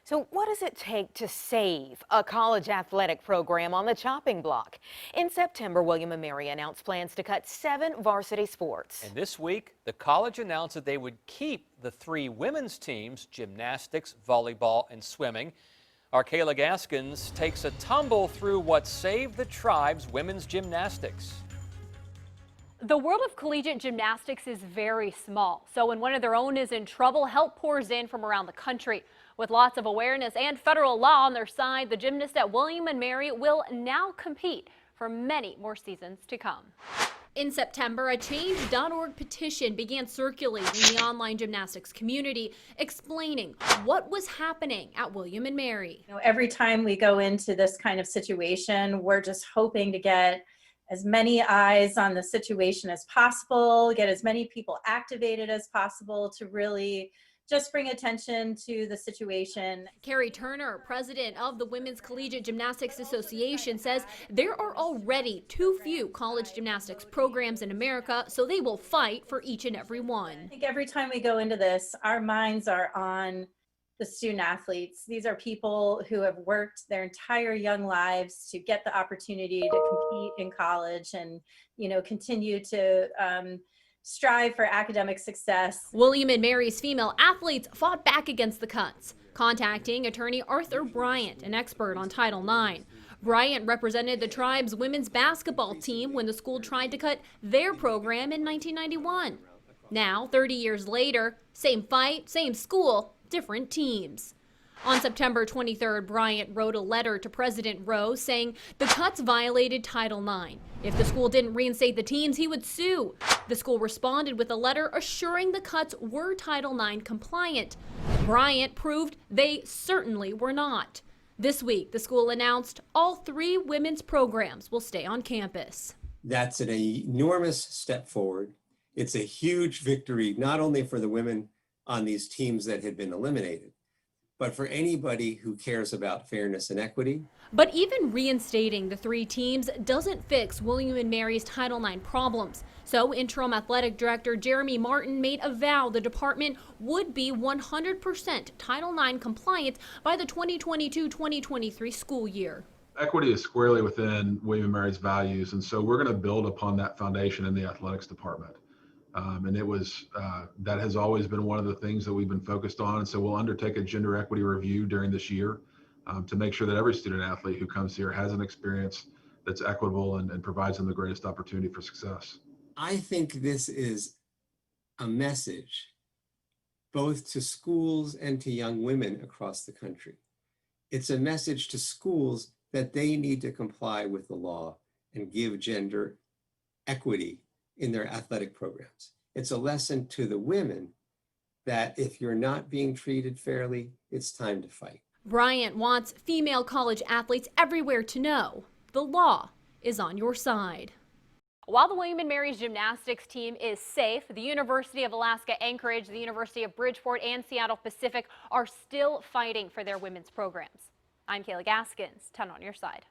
So what does it take to save a college athletic program on the chopping block? In September, William & Mary announced plans to cut 7 varsity sports. And this week, the college announced that they would keep the 3 women's teams, gymnastics, volleyball, and swimming. Our Kayla Gaskins takes a tumble through what saved the tribe's women's gymnastics. The world of collegiate gymnastics is very small, so when one of their own is in trouble, help pours in from around the country. With lots of awareness and federal law on their side, the gymnasts at William & Mary will now compete for many more seasons to come. In September, a Change.org petition began circulating in the online gymnastics community, explaining what was happening at William & Mary. Every time we go into this kind of situation, we're just hoping to get as many eyes on the situation as possible, get as many people activated as possible to really just bring attention to the situation. Carrie Turner, president of the Women's Collegiate Gymnastics Association, says there are already too few college gymnastics programs in America, so they will fight for each and every one. I think every time we go into this, our minds are on the student athletes. These are people who have worked their entire young lives to get the opportunity to compete in college and, continue to strive for academic success. William & Mary's female athletes fought back against the cuts, contacting attorney Arthur Bryant, an expert on Title IX. Bryant represented the tribe's women's basketball team when the school tried to cut their program in 1991. Now, 30 years later, same fight, same school, different teams. On September 23rd, Bryant wrote a letter to President Rowe saying the cuts violated Title IX. If the school didn't reinstate the teams, he would sue. The school responded with a letter assuring the cuts were Title IX compliant. Bryant proved they certainly were not. This week, the school announced all 3 women's programs will stay on campus. That's an enormous step forward. It's a huge victory, not only for the women on these teams that had been eliminated, but for anybody who cares about fairness and equity. But even reinstating the 3 teams doesn't fix William & Mary's Title IX problems. So interim athletic director Jeremy Martin made a vow the department would be 100% Title IX compliant by the 2022-2023 school year. Equity is squarely within William & Mary's values, and so we're going to build upon that foundation in the athletics department. And that has always been one of the things that we've been focused on. And so we'll undertake a gender equity review during this year to make sure that every student athlete who comes here has an experience that's equitable and provides them the greatest opportunity for success. I think this is a message both to schools and to young women across the country. It's a message to schools that they need to comply with the law and give gender equity in their athletic programs. It's a lesson to the women that if you're not being treated fairly, it's time to fight. Bryant wants female college athletes everywhere to know the law is on your side. While the William & Mary's gymnastics team is safe, the University of Alaska Anchorage, the University of Bridgeport, and Seattle Pacific are still fighting for their women's programs. I'm Kayla Gaskins, 10 on your side.